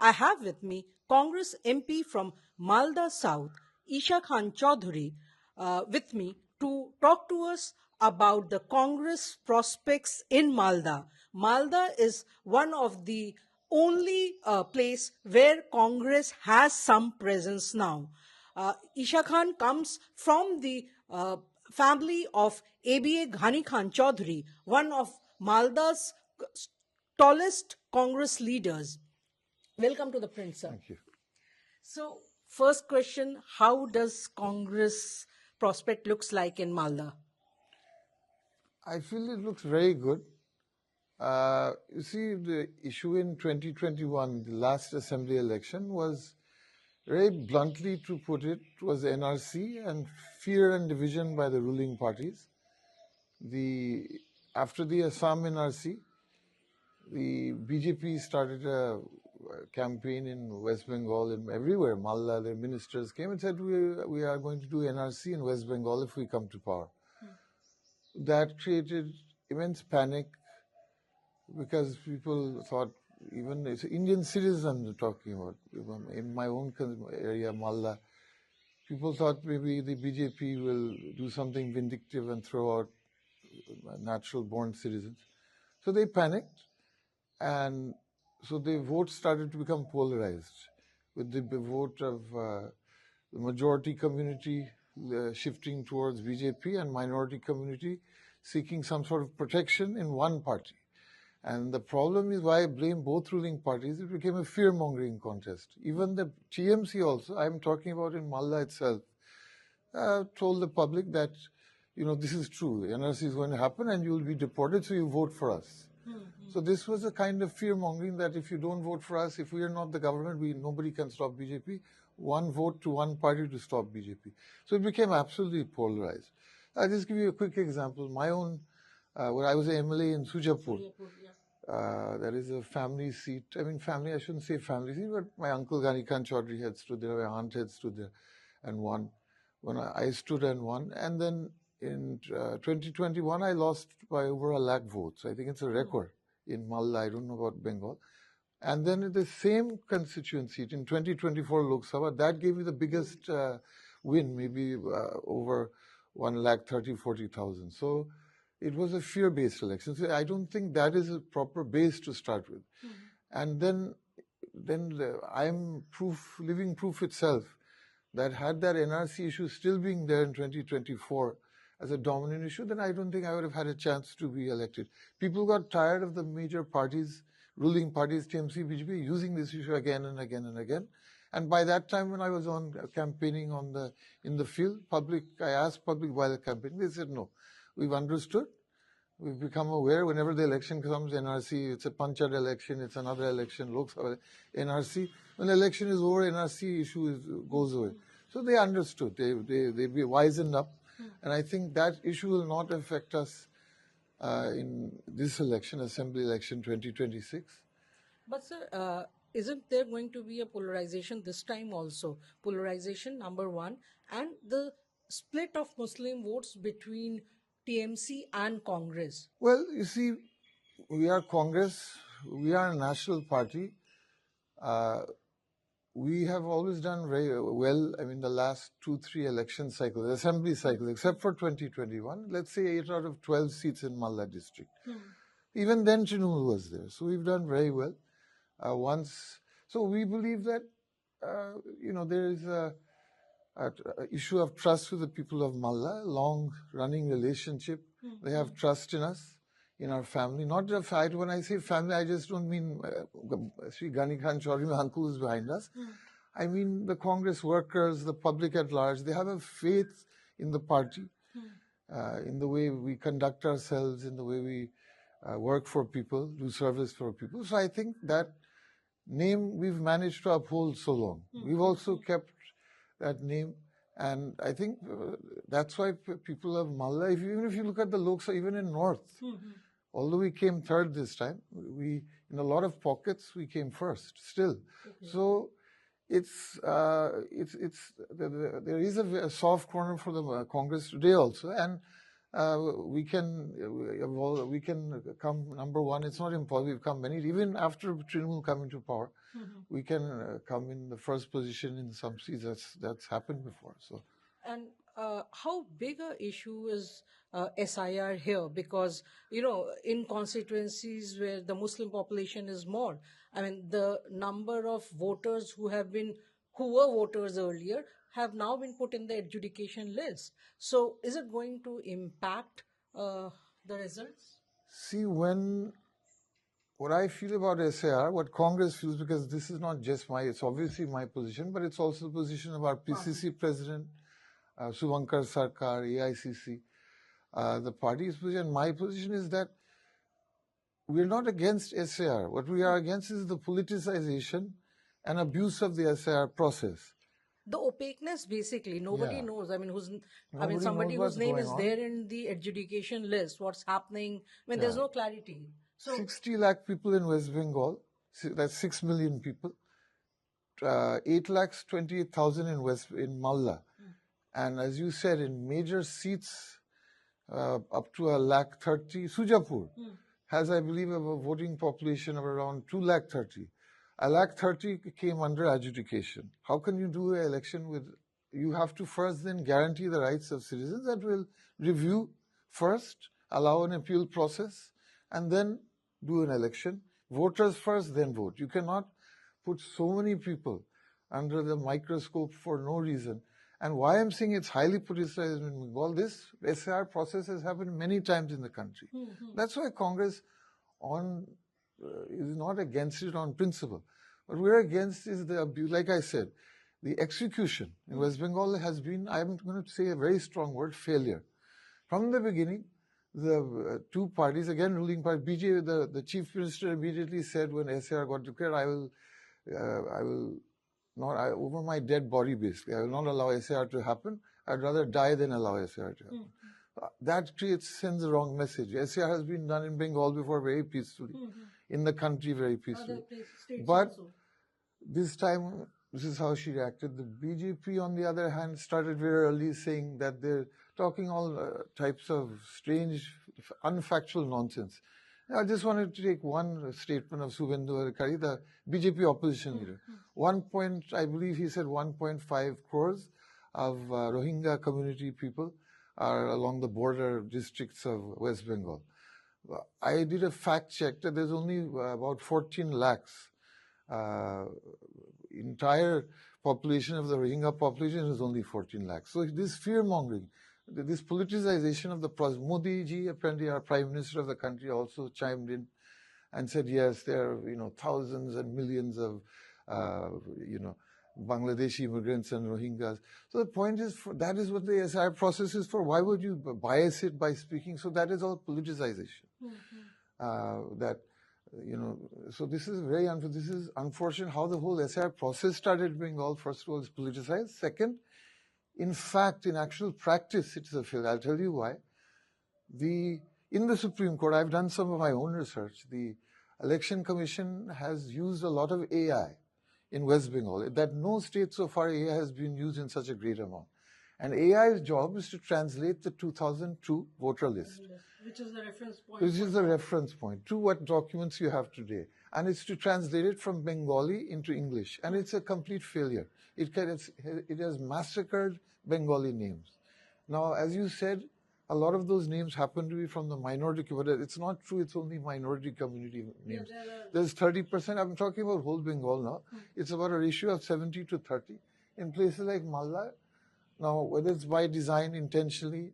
I have with me Congress MP from Malda South, Isha Khan Choudhury, with me to talk to us about the Congress prospects in Malda. Malda is one of the only place where Congress has some presence now. Isha Khan comes from the family of ABA Ghani Khan Choudhury, one of Malda's tallest Congress leaders. Welcome to the print, sir. Thank you. So, first question: how does Congress prospect looks like in Malda? I feel it looks very good. You see, the issue in 2021, the last assembly election, was very bluntly to put it, was NRC and fear and division by the ruling parties. After the Assam NRC, the BJP started a campaign in West Bengal and everywhere. Malda, their ministers came and said, we are going to do NRC in West Bengal if we come to power. That created immense panic because people thought, even it's Indian citizens talking about, in my own area, Malda, people thought maybe the BJP will do something vindictive and throw out natural born citizens. So they panicked, and so the vote started to become polarized, with the vote of the majority community shifting towards BJP and minority community seeking some sort of protection in one party. And the problem is, why I blame both ruling parties, it became a fear-mongering contest. Even the TMC also, I'm talking about in Malda itself, told the public that, this is true, NRC is going to happen and you will be deported, so you vote for us. So this was a kind of fear-mongering that if you don't vote for us, if we are not the government, nobody can stop BJP. One vote to one party to stop BJP. So it became absolutely polarized. I'll just give you a quick example. My own, where I was an MLA in Sujapur. That is a family seat. I mean, family, I shouldn't say family seat, but my uncle Ghani Khan Choudhury had stood there, my aunt had stood there and won. When I stood and won. And then in 2021, I lost by over 1 lakh votes. I think it's a record in Malda. I don't know about Bengal. And then in the same constituency, in 2024 Lok Sabha, that gave me the biggest win, maybe over 1,30,40,000. So it was a fear-based election. So I don't think that is a proper base to start with. And then I'm living proof itself that had that NRC issue still being there in 2024 as a dominant issue, then I don't think I would have had a chance to be elected. People got tired of the major parties, ruling parties, TMC, BJP, using this issue again and again and again. And by that time, when I was on campaigning in the field, I asked public while the campaigning, they said, no, we've understood. We've become aware whenever the election comes, NRC, it's a Panchayat election, it's another election, Lok Sabha, NRC. When the election is over, NRC issue goes away. So they understood, they wisened up. And I think that issue will not affect us in this election, Assembly election 2026. But sir, isn't there going to be a polarization this time also? Polarization, number one, and the split of Muslim votes between TMC and Congress. Well, you see, we are Congress, we are a national party. We have always done very well, I mean, the last 2-3 election cycles, assembly cycles, except for 2021, let's say 8 out of 12 seats in Malda district. Even then, Trinamool was there. So we've done very well. So we believe that, there is a issue of trust with the people of Malda, long-running relationship. They have trust in us, in our family. Not a fight. When I say family, I just don't mean Sri Ghani Khan Choudhury, my uncle is behind us. I mean the Congress workers, the public at large. They have a faith in the party, in the way we conduct ourselves, in the way we work for people, do service for people. So I think that name we've managed to uphold so long. We've also kept that name. And I think that's why people of Malda, even if you look at the Lok Sabha, even in North, although we came third this time, in a lot of pockets, we came first still. So there is a soft corner for the Congress today also. And we can we can come number one. It's not impossible. We've come many, even after Trinamool coming to power, we can come in the first position in some seats. That's happened before. So. And how big a issue is SIR here? Because, in constituencies where the Muslim population is more, I mean, the number of voters who were voters earlier have now been put in the adjudication list. So is it going to impact the results? See, what I feel about SAR, what Congress feels, because this is not just it's obviously my position, but it's also the position of our PCC president, Suvankar Sarkar, AICC, the party's position. My position is that we're not against SAR. What we are against is the politicization and abuse of the SAR process. The opaqueness, basically, nobody knows. I mean, somebody knows whose name is on. there in the adjudication list, what's happening. I mean, there's no clarity. So 60 lakh people in West Bengal, that's 6 million people. 8,28,000 in Malda. And as you said, in major seats, up to 1,30,000. Sujapur has, I believe, a voting population of around 2,30,000. 1,30,000 came under adjudication. How can you do an election with? You have to first then guarantee the rights of citizens that will review first, allow an appeal process, and then do an election. Voters first, then vote. You cannot put so many people under the microscope for no reason. And why I'm saying it's highly politicized in Bengal, this SAR process has happened many times in the country. That's why Congress is not against it on principle. What we're against is the abuse, like I said, the execution in West Bengal has been, I'm going to say a very strong word, failure. From the beginning, the two parties, again ruling party, BJP, the chief minister immediately said when SAR got declared, I will not, over my dead body basically, I will not allow SAR to happen. I'd rather die than allow SAR to happen. That sends the wrong message. SAR has been done in Bengal before very peacefully, in the country very peacefully. But this time, this is how she reacted. The BJP, on the other hand, started very early saying that they're talking all types of strange, unfactual nonsense. I just wanted to take one statement of Subhendu Adhikari, the BJP opposition leader. I believe he said 1.5 crores of Rohingya community people are along the border districts of West Bengal. I did a fact check that there's only about 14 lakhs. Entire population of the Rohingya population is only 14 lakhs. So this fear-mongering, this politicization of the process. Modi ji, apparently our prime minister of the country, also chimed in and said, yes, there are thousands and millions of Bangladeshi immigrants and Rohingyas. So the point is, that is what the SIR process is for. Why would you bias it by speaking? So that is all politicization. So this is very this is unfortunate how the whole SIR process started being all, first of all, is politicized. Second, in fact, in actual practice, it's a failure. I'll tell you why. In the Supreme Court, I've done some of my own research. The Election Commission has used a lot of AI in West Bengal. That no state so far AI has been used in such a great amount. And AI's job is to translate the 2002 voter list. Which is the reference point. Which is the reference point to what documents you have today. And it's to translate it from Bengali into English. And it's a complete failure. It has massacred Bengali names. Now, as you said, a lot of those names happen to be from the minority community. It's not true, it's only minority community names. There's 30%. I'm talking about whole Bengal now. It's about a ratio of 70 to 30. In places like Malda, now, whether it's by design intentionally,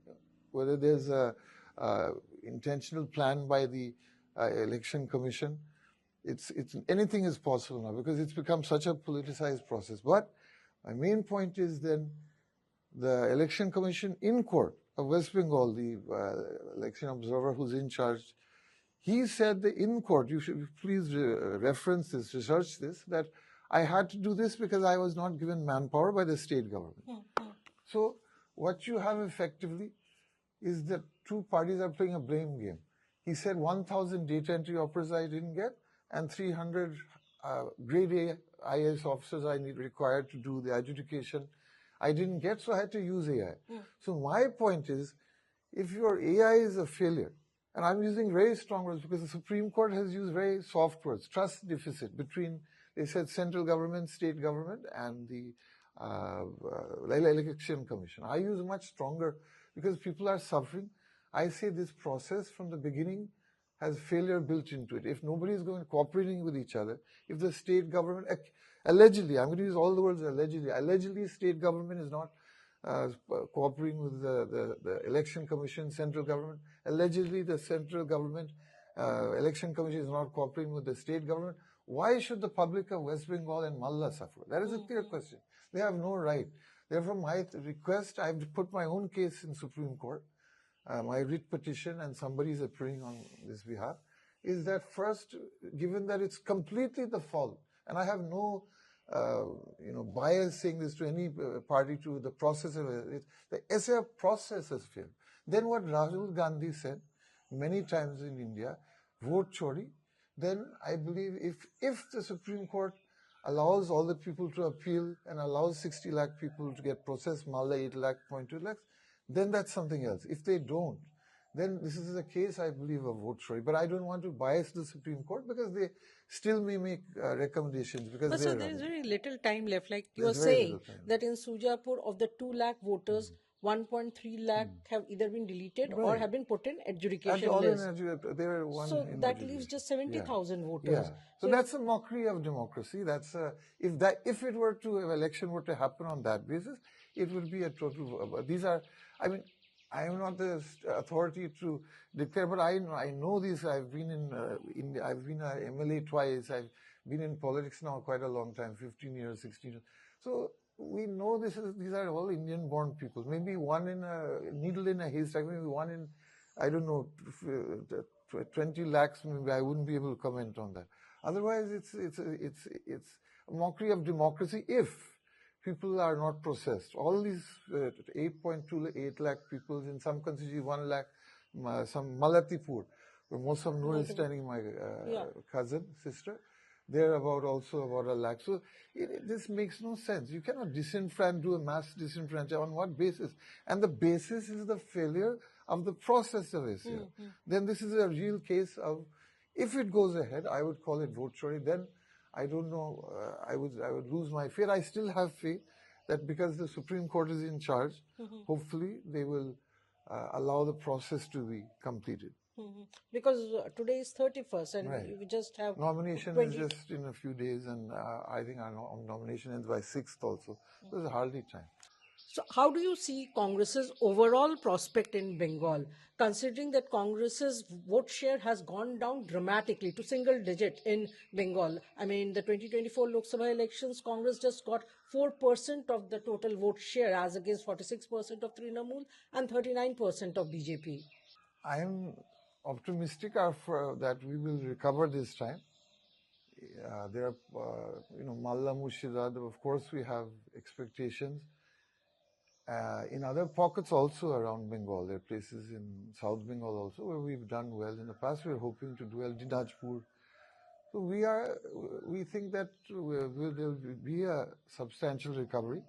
whether there's a intentional plan by the Election Commission, anything is possible now because it's become such a politicized process. But my main point is then the Election Commission in court of West Bengal, the election observer who's in charge, he said that in court, you should please reference this, research this, that I had to do this because I was not given manpower by the state government. So what you have effectively is that two parties are playing a blame game. He said 1,000 data entry operators I didn't get and 300 grade A IAS officers I required to do the adjudication I didn't get, so I had to use AI. So my point is, if your AI is a failure, and I'm using very strong words because the Supreme Court has used very soft words, trust deficit between, they said, central government, state government, and the election commission. I use much stronger because people are suffering. I say this process from the beginning has failure built into it. If nobody is going cooperating with each other, if the state government, allegedly, I'm going to use all the words allegedly state government is not cooperating with the election commission, central government. Allegedly, the central government election commission is not cooperating with the state government. Why should the public of West Bengal and Malda suffer? That is a clear question. They have no right. Therefore, my request, I have put my own case in Supreme Court, my writ petition, and somebody is appearing on this behalf, is that first, given that it's completely the fault, and I have no bias saying this to any party, to the process of it, the SAF process has failed. Then what Rahul Gandhi said many times in India, vote chori, then I believe if the Supreme Court allows all the people to appeal and allows 60 lakh people to get processed, Malda 8 lakh, 0.2 lakhs, then that's something else. If they don't, then this is a case, I believe, of vote chori. But I don't want to bias the Supreme Court because they still may make recommendations because But they so are there is running. very little time left. Like you are There's very saying little time. that in Sujapur, of the 2 lakh voters, 1.3 lakh have either been deleted or Right. have been put in And adjudication all in list. they were one So in that leaves adjudication. just 70,000 Yeah. voters. So that's a mockery of democracy. That's if it were to, if election were to happen on that basis, it would be a total. These are, I mean, I am not the authority to declare, but I know these. I've been I've been a MLA twice. I've been in politics now quite a long time, 15 years, 16 years. So we know these are all Indian-born people. Maybe one in a needle in a haystack. Maybe one in, I don't know, 20 lakhs. Maybe I wouldn't be able to comment on that. Otherwise, it's a mockery of democracy if people are not processed. All these 8.28 lakh people, in some constituencies 1 lakh, some Malatipur, where most of Noor is standing, my cousin, sister, they're also about 1 lakh. So this makes no sense. You cannot do a mass disenfranchise. On what basis? And the basis is the failure of the process of ACL. Then this is a real case of, if it goes ahead, I would call it vote chori. Then I don't know, I would lose my faith. I still have faith that because the Supreme Court is in charge, hopefully they will allow the process to be completed. Because today is 31st and we just have nomination is just in a few days, and I think our nomination ends by 6th also. There's hardly time. So how do you see Congress's overall prospect in Bengal, considering that Congress's vote share has gone down dramatically to single digit in Bengal? I mean, the 2024 Lok Sabha elections, Congress just got 4% of the total vote share as against 46% of Trinamool and 39% of BJP. I am optimistic that we will recover this time. There are, Malda, Murshidabad, of course we have expectations. In other pockets also around Bengal, there are places in South Bengal also where we've done well in the past. We're hoping to do well. Dinajpur. So we think that there will be a substantial recovery.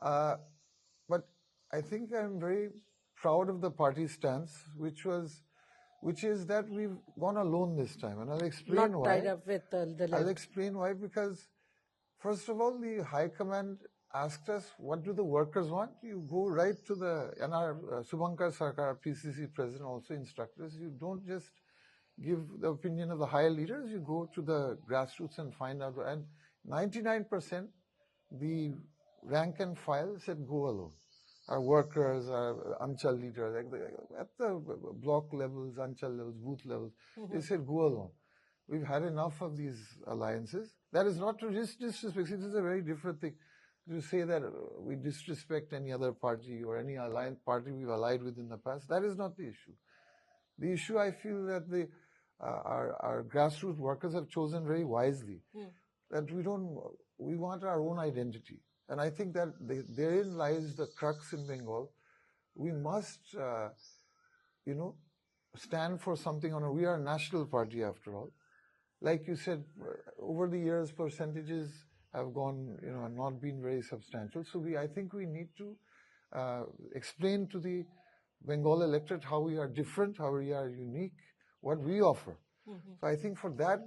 But I think I'm very proud of the party stance, which is that we've gone alone this time, and I'll explain Not why. tied up with the left. I'll explain why, because first of all, the High Command asked us, what do the workers want? You go right to and our Subhankar Sarkar, PCC president, also instructed us, you don't just give the opinion of the higher leaders, you go to the grassroots and find out. And 99%, the rank and file said go alone. Our workers, our Anchal leaders, at the block levels, Anchal levels, booth levels, they said go alone. We've had enough of these alliances. That is not to disrespect. It is a very different thing to say that we disrespect any other party or any alliance party we've allied with in the past. That is not the issue. The issue, I feel, that our grassroots workers have chosen very wisely. That we want our own identity. And I think that therein lies the crux in Bengal. We must, stand for something. We are a national party after all. Like you said, over the years, percentages have gone, not been very substantial. So I think we need to explain to the Bengal electorate how we are different, how we are unique, what we offer. So I think for that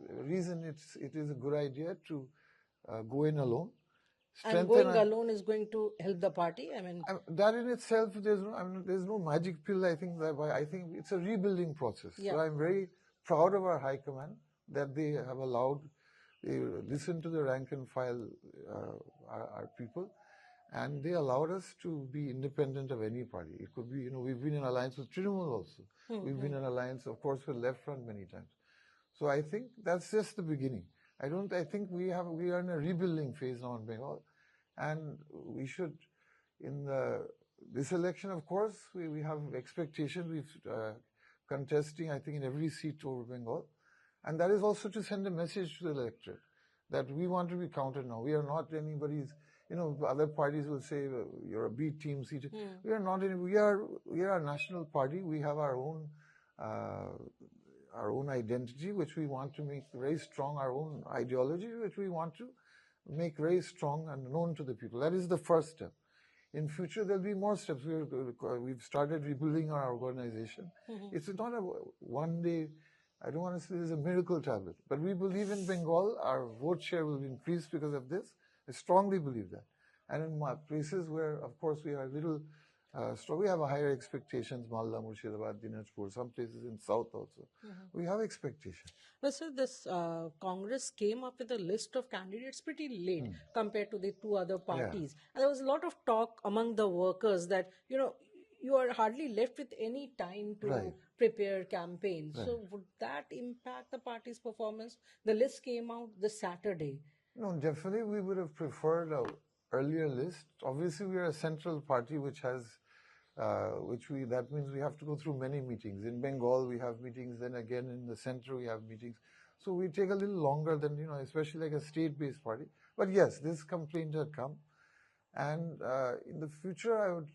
reason, it is a good idea to go in alone. And going alone is going to help the party? I mean, that in itself, there's no magic pill. I think it's a rebuilding process. Yeah. So I'm very proud of our high command that they have allowed, they listened to the rank and file, our people, and they allowed us to be independent of any party. It could be, we've been in alliance with Trinamool also. We've been in alliance, of course, with Left Front many times. So I think that's just the beginning. I think we are in a rebuilding phase now in Bengal, and we should, in this election, of course, we have expectations. We've contesting, I think, in every seat over Bengal, and that is also to send a message to the electorate that we want to be counted now. We are not anybody's. Other parties will say you're a B team, C team. We are not. We are a national party. We have our own identity, which we want to make very strong, our own ideology, which we want to make very strong and known to the people. That is the first step. In future, there'll be more steps. We've started rebuilding our organization. It's not a one day, I don't want to say it's a miracle tablet, but we believe in Bengal, our vote share will increase because of this. I strongly believe that. And in places where, of course, we are a little strong, we have a higher expectations, Malda, Murshidabad, Dinajpur, some places in South also. We have expectations. Well, sir, this Congress came up with a list of candidates pretty late compared to the two other parties. Yeah. And there was a lot of talk among the workers that, you are hardly left with any time to prepare campaigns. So would that impact the party's performance? The list came out this Saturday. No, definitely we would have preferred an earlier list. Obviously, we are a central party which has, that means we have to go through many meetings. In Bengal, we have meetings, then again in the center, we have meetings. So we take a little longer than, especially like a state-based party. But yes, this complaint had come. And in the future, I would,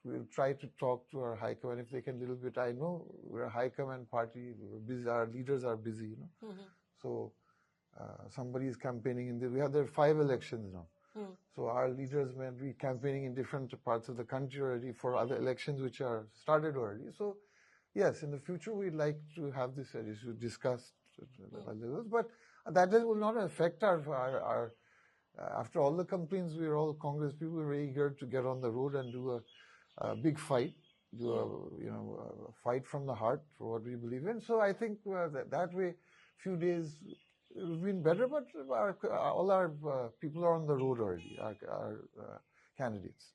we'll try to talk to our high command if they can a little bit. I know we're a high command party, we're busy, our leaders are busy, So somebody is campaigning we have there 5 elections now. So our leaders may be campaigning in different parts of the country already for other elections which are started already. So yes, in the future we'd like to have this issue discussed at levels, but that will not affect our after all the complaints, we're all Congress people, we're very eager to get on the road and do a big fight, do a fight from the heart for what we believe in. So I think that way, few days it would have been better, but all our people are on the road already, our candidates.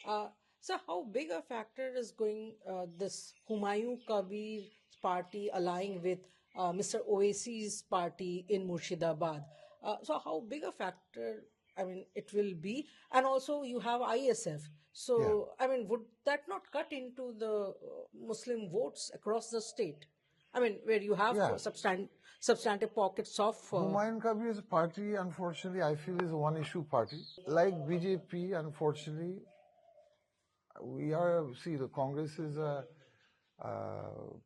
So how big a factor is going this Humayun Kabir's party allying with Mr. Owaisi's party in Murshidabad? So how big a factor, it will be? And also you have ISF. So, would that not cut into the Muslim votes across the state? Where you have substantive pockets of... Humayun Kabir's party, unfortunately, I feel is a one-issue party. Like BJP, unfortunately, the Congress is a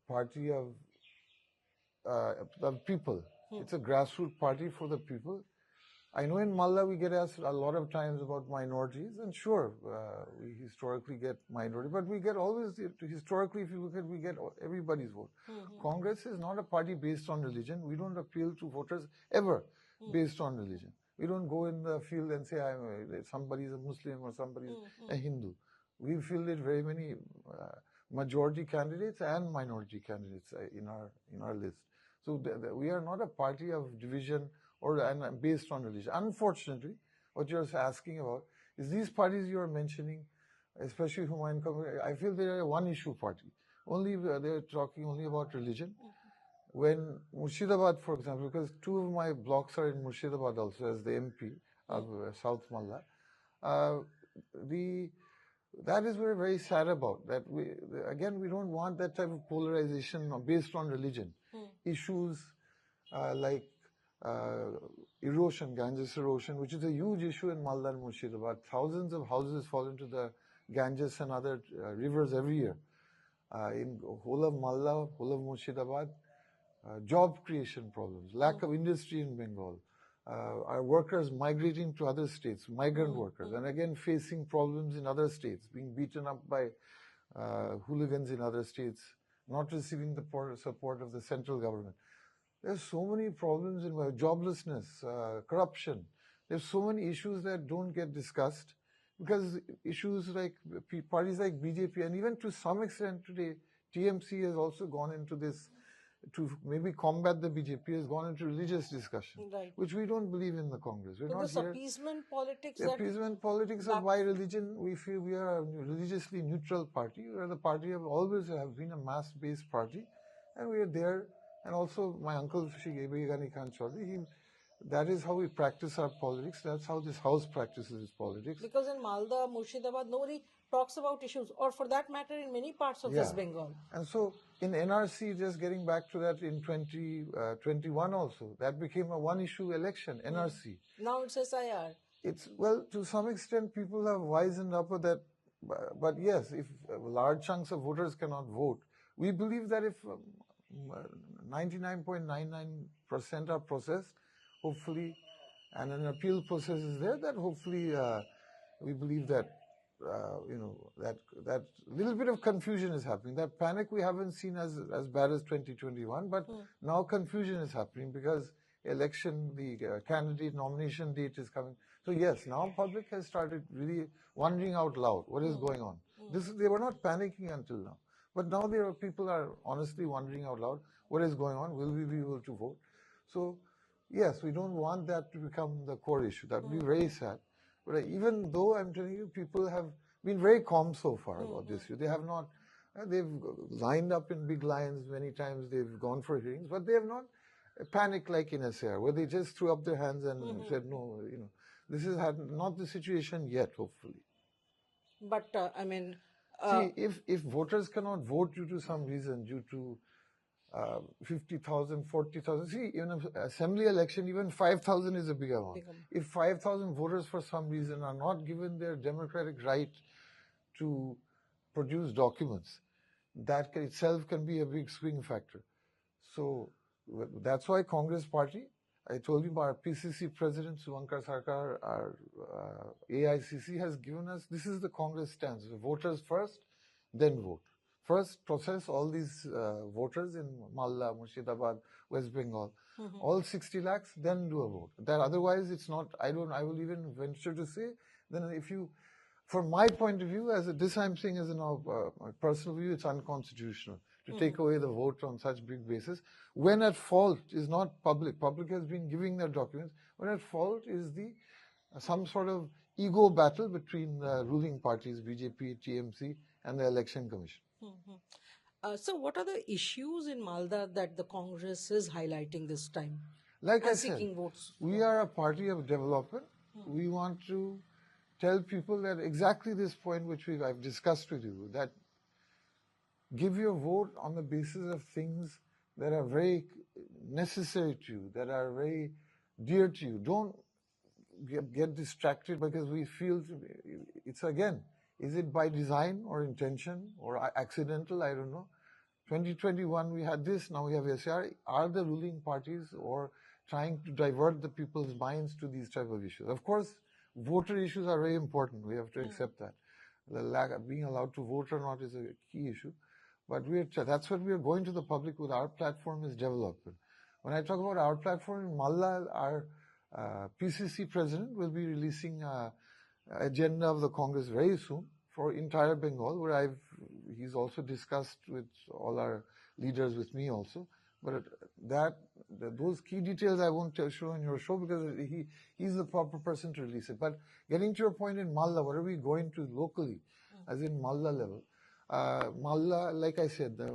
party of people. It's a grassroots party for the people. I know in Malda we get asked a lot of times about minorities, and sure, we historically get minority, but we get always, historically, if you look at, we get everybody's vote. Congress is not a party based on religion. We don't appeal to voters ever based on religion. We don't go in the field and say somebody's a Muslim or somebody's a Hindu. We fielded very many majority candidates and minority candidates in our list. So we are not a party of division and based on religion. Unfortunately, what you're asking about is these parties you are mentioning, especially Humayun Kabir, I feel they are a one-issue party. They're talking only about religion. When Murshidabad, for example, because 2 of my blocks are in Murshidabad also as the MP of South Malda, that is we're very sad about. That we don't want that type of polarization based on religion. Issues like erosion, Ganges erosion, which is a huge issue in Malda and Murshidabad. Thousands of houses fall into the Ganges and other rivers every year. In whole of Malda, whole of Murshidabad, job creation problems, lack of industry in Bengal, our workers migrating to other states, migrant workers, and again facing problems in other states, being beaten up by hooligans in other states, not receiving the support of the central government. There's so many problems in joblessness, corruption. There's so many issues that don't get discussed because issues like parties like BJP and even to some extent today, TMC has also gone into this to maybe combat the BJP, has gone into religious discussion, Right. which we don't believe in the Congress. We're So not this here. appeasement politics. The appeasement politics of why religion, we feel we are a religiously neutral party. We are the party of always have been a mass-based party, and we are there. And also my uncle Isha Khan Choudhury, that is how we practice our politics. That's how this house practices its politics. Because in Malda, Murshidabad, nobody talks about issues, or for that matter, in many parts of West Bengal. And so in NRC, just getting back to that in 2021 also, that became a one-issue election, NRC. Now it's SIR. It's, well, to some extent, people have wisened up with that. But yes, if large chunks of voters cannot vote, we believe that if 99.99% are processed, hopefully, and an appeal process is there, that hopefully we believe that that little bit of confusion is happening. That panic we haven't seen as bad as 2021, but now confusion is happening because election, the candidate nomination date is coming. So yes, now public has started really wondering out loud what is going on. They were not panicking until now, but now people are honestly wondering out loud what is going on. Will we be able to vote? So yes, we don't want that to become the core issue. That would be very sad. But even though I'm telling you, people have been very calm so far about this issue. They have not, they've lined up in big lines many times. They've gone for hearings, but they have not panicked like in SAR, where they just threw up their hands and said, no, this is not the situation yet, hopefully. But I mean, see, if voters cannot vote due to some reason, due to 50,000, 40,000. See, in an assembly election, even 5,000 is a big amount. If 5,000 voters for some reason are not given their democratic right to produce documents, that itself can be a big swing factor. So that's why Congress Party, I told you, our PCC President Suvankar Sarkar, our AICC has given us, this is the Congress stance, voters first, then vote. First, process all these voters in Malda, Murshidabad, West Bengal, all 60 lakhs, then do a vote. That otherwise it's not, I will even venture to say, then if you, from my point of view, this I'm saying as my personal view, it's unconstitutional to take away the vote on such big basis. When at fault is not public. Public has been giving their documents. When at fault is some sort of ego battle between the ruling parties, BJP, TMC, and the Election Commission. So what are the issues in Malda that the Congress is highlighting this time? Like I said, votes. We are a party of development. We want to tell people that exactly this point which I've discussed with you, that give your vote on the basis of things that are very necessary to you, that are very dear to you. Don't get distracted because we feel it's again, is it by design or intention or accidental? I don't know. 2021 we had this, now we have SR. Are the ruling parties or trying to divert the people's minds to these type of issues? Of course, voter issues are very important. We have to accept that. The lack of being allowed to vote or not is a key issue. But that's what we are going to the public with. Our platform is development. When I talk about our platform in Malda, our PCC president will be releasing agenda of the Congress very soon for entire Bengal, where he's also discussed with all our leaders, with me also. But those key details I won't show in your show because he's the proper person to release it. But getting to your point in Malda, what are we going to locally, as in Malda level? Malda, like I said, the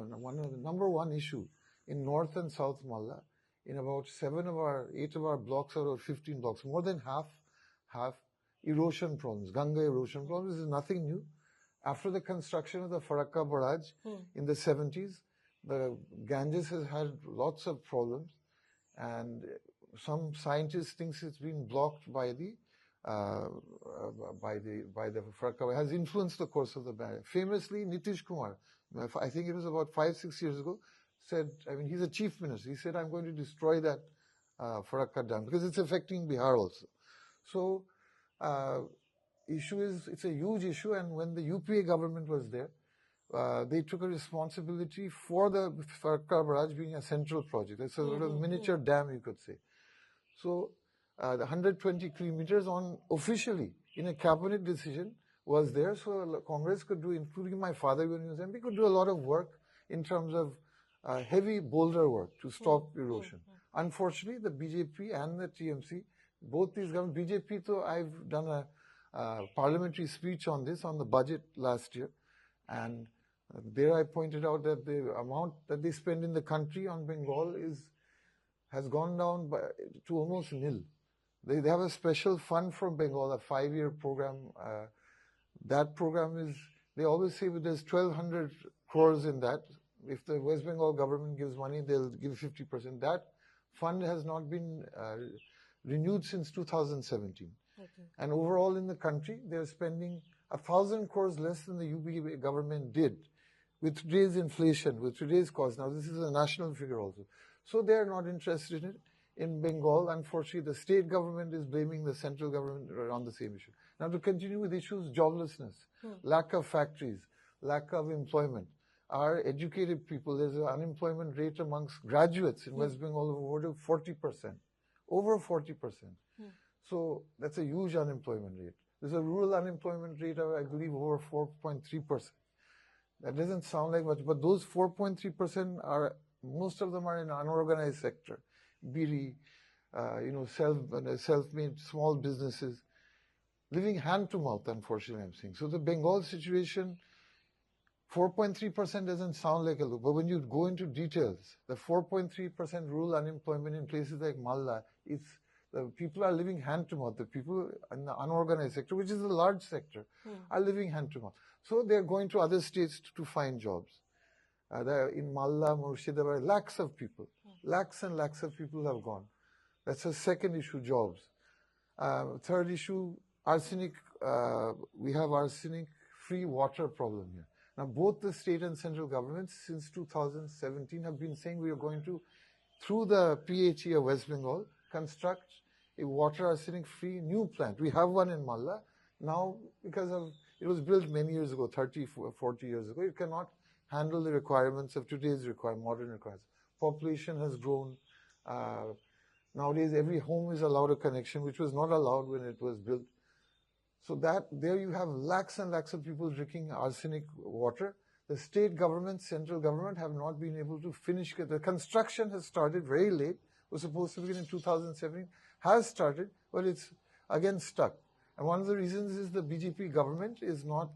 number one issue in North and South Malda, in about 8 of our blocks out of 15 blocks, more than half erosion problems, Ganga erosion problems. This is nothing new. After the construction of the Farakka barrage in the 70s, the Ganges has had lots of problems, and some scientists think it's been blocked by the Farakka, has influenced the course of the barrage. Famously, Nitish Kumar, I think it was about 5-6 years ago, said, I mean, he's a chief minister. He said, I'm going to destroy that Farakka Dam, because it's affecting Bihar also. So, issue is, it's a huge issue, and when the UPA government was there, they took a responsibility for the Farakka Barrage being a central project. It's a sort of miniature dam, you could say. So, the 120 kilometers on officially in a cabinet decision was there, so Congress could do, including my father when he was MP, could do a lot of work in terms of heavy boulder work to stop erosion. Unfortunately, the BJP and the TMC, both these governments, BJP, so I've done a parliamentary speech on this, on the budget last year, and there I pointed out that the amount that they spend in the country on Bengal has gone down to almost nil. They have a special fund from Bengal, a 5-year program. That program is, they always say there's 1,200 crores in that. If the West Bengal government gives money, they'll give 50%. That fund has not been renewed since 2017. Okay. And overall in the country, they're spending 1,000 crores less than the UPA government did with today's inflation, with today's cost. Now, this is a national figure also. So they're not interested in it. In Bengal, unfortunately, the state government is blaming the central government on the same issue. Now, to continue with issues, joblessness, lack of factories, lack of employment. Our educated people, there's an unemployment rate amongst graduates in West Bengal of over 40%. Over 40%. So that's a huge unemployment rate. There's a rural unemployment rate of, I believe, over 4.3%. That doesn't sound like much, but those 4.3% are, most of them are in unorganized sector. Biri, self-made small businesses, living hand to mouth, unfortunately, I'm saying. So the Bengal situation, 4.3% doesn't sound like a lot, but when you go into details, the 4.3% rural unemployment in places like Malda, the people are living hand to mouth. The people in the unorganized sector, which is a large sector, are living hand to mouth. So they're going to other states to find jobs. In Malda, Murshidabad, lakhs and lakhs of people have gone. That's a second issue, jobs. Third issue, arsenic. We have arsenic-free water problem here. Now, both the state and central governments since 2017 have been saying we are going to, through the PHE of West Bengal, construct a water arsenic-free new plant. We have one in Malda. Now, because it was built many years ago, 30, 40 years ago, it cannot handle the requirements of today's modern requirements. Population has grown. Nowadays, every home is allowed a connection, which was not allowed when it was built. So there you have lakhs and lakhs of people drinking arsenic water. The state government, central government have not been able to finish. The construction has started very late. It was supposed to begin in 2017. Has started, but it's again stuck. And one of the reasons is the BJP government is not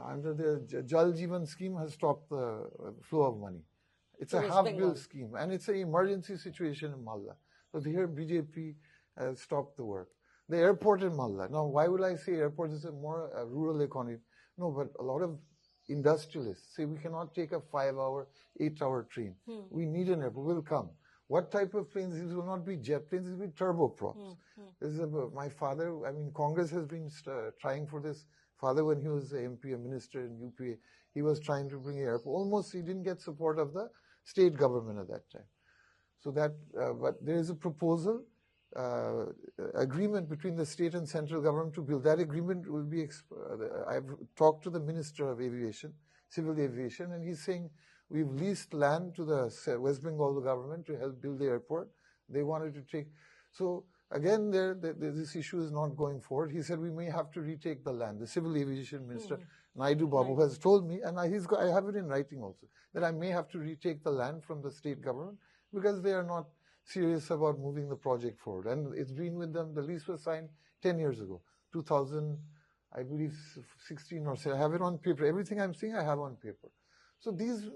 under the Jal Jeevan scheme has stopped the flow of money. It's a half-bill scheme, and it's an emergency situation in Malda. So here BJP has stopped the work. The airport in Malda. Now, why would I say airport is a more rural economy? No, but a lot of industrialists say we cannot take a 5-hour, 8-hour train. We need an airport. We'll come. What type of planes? These will not be jet planes. These will be turboprops. This is my father. I mean, Congress has been trying for this. Father, when he was an MP, a minister in UPA, he was trying to bring an airport. Almost he didn't get support of the state government at that time. So but there is a proposal, agreement between the state and central government to build. That agreement will be, I've talked to the Minister of Aviation, Civil Aviation, and he's saying we've leased land to the West Bengal government to help build the airport. They wanted to take, so again, this issue is not going forward. He said we may have to retake the land. The Civil Aviation Minister, Naidu Babu, has told me, and I have it in writing also, that I may have to retake the land from the state government because they are not serious about moving the project forward. And it's been with them, the lease was signed 10 years ago, 2000, I believe 16 or so. I have it on paper. Everything I'm saying I have on paper. So there's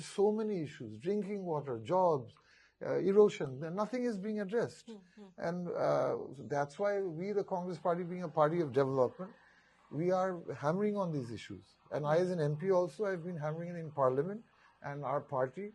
so many issues, drinking water, jobs, erosion, nothing is being addressed. And that's why we, the Congress Party, being a party of development, we are hammering on these issues. And I, as an MP also, I've been hammering it in Parliament, and our party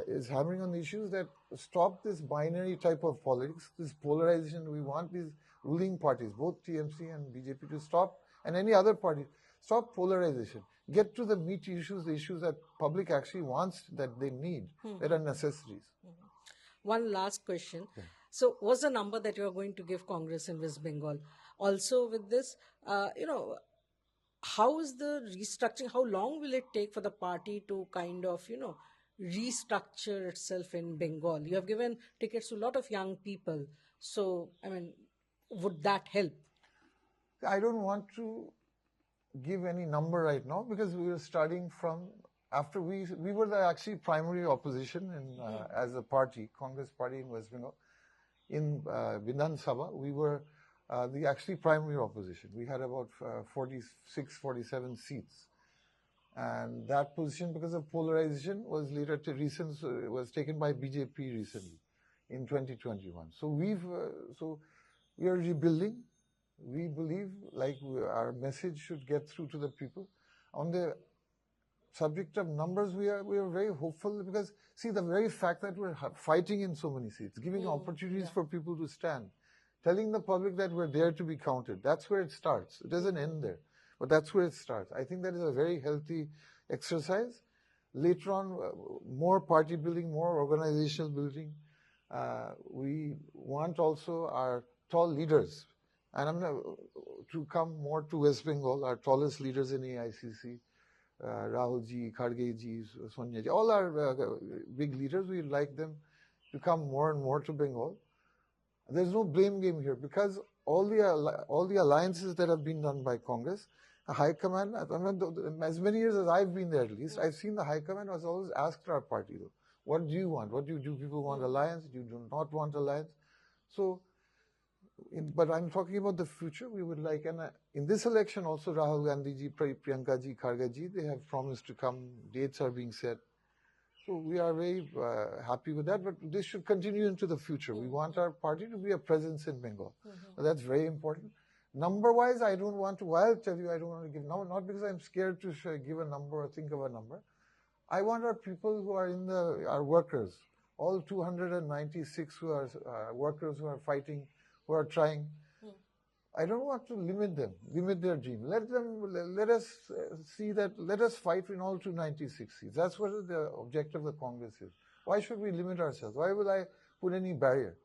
is hammering on the issues that stop this binary type of politics, this polarization. We want these ruling parties, both TMC and BJP, to stop, and any other party, stop polarization. Get to the meat issues, the issues that public actually wants, that they need, that are necessities. one last question. So, what's the number that you are going to give Congress in West Bengal? Also, with this, how is the restructuring? How long will it take for the party to kind of, restructure itself in Bengal? You have given tickets to a lot of young people. So, I mean, would that help? I don't want to give any number right now because we were starting from after we were the actually primary opposition in as a party, Congress party in West Bengal. In Vidhan Sabha, we were the actually primary opposition. We had about 46, 47 seats. And that position, because of polarization, was later was taken by BJP recently in 2021. So we are rebuilding. We believe our message should get through to the people. On the subject of numbers, we are very hopeful because see the very fact that we're fighting in so many seats, giving opportunities for people to stand, telling the public that we're there to be counted. That's where it starts. It doesn't end there, but that's where it starts. I think that is a very healthy exercise. Later on, more party building, more organizational building. We want also our tall leaders, and I'm going to come more to West Bengal, our tallest leaders in AICC, Rahul ji, Kharge ji, Sonia ji, all our big leaders. We'd like them to come more and more to Bengal. There's no blame game here because all the alliances that have been done by Congress, High Command, as many years as I've been there at least, I've seen the High Command was always asked our party, though, what do you want? What do people want alliance? Do you not want alliance? So, but I'm talking about the future. We would like, and in this election also, Rahul Gandhi ji, Priyanka ji, Kharge ji, they have promised to come. Dates are being set. So we are very happy with that, but this should continue into the future. We want our party to be a presence in Bengal. That's very important. Number-wise, I don't want to, why I'll tell you I don't want to give, not because I'm scared to give a number or think of a number. I want our people who are our workers, all 296 who are workers who are fighting, who are trying. I don't want to limit their dream. Let us see that, let us fight in all 296 seats. That's what the objective of the Congress is. Why should we limit ourselves? Why will I put any barrier?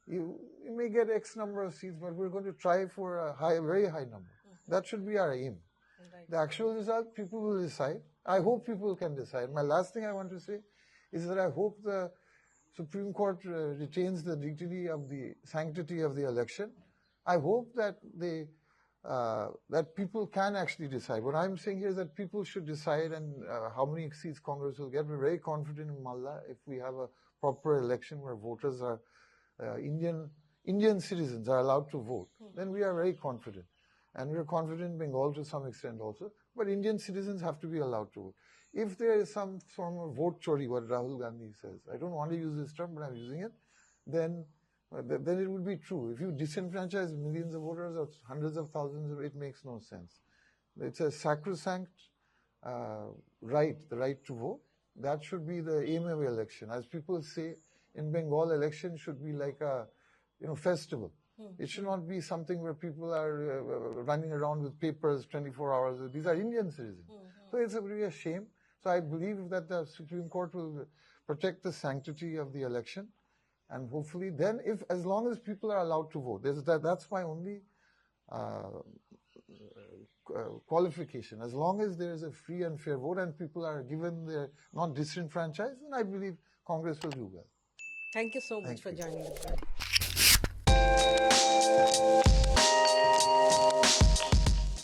You may get X number of seats, but we're going to try for a very high number. That should be our aim. Right. The actual result, people will decide. I hope people can decide. My last thing I want to say is that I hope the Supreme Court retains the dignity of the sanctity of the election. I hope that that people can actually decide. What I'm saying here is that people should decide and how many seats Congress will get. We're very confident in Malda if we have a proper election where voters are Indian citizens are allowed to vote. Then we are very confident. And we are confident in Bengal to some extent also. But Indian citizens have to be allowed to vote. If there is some form of vote chori, what Rahul Gandhi says, I don't want to use this term, but I'm using it, then it would be true. If you disenfranchise millions of voters or hundreds of thousands, it makes no sense. It's a sacrosanct right, the right to vote. That should be the aim of the election. As people say, in Bengal, election should be like a festival. It should not be something where people are running around with papers 24 hours. These are Indian citizens. So it's really a shame. So I believe that the Supreme Court will protect the sanctity of the election. And hopefully then, as long as people are allowed to vote, that's my only qualification. As long as there is a free and fair vote and people are given their not disenfranchised, then I believe Congress will do well. Thank you so much for joining the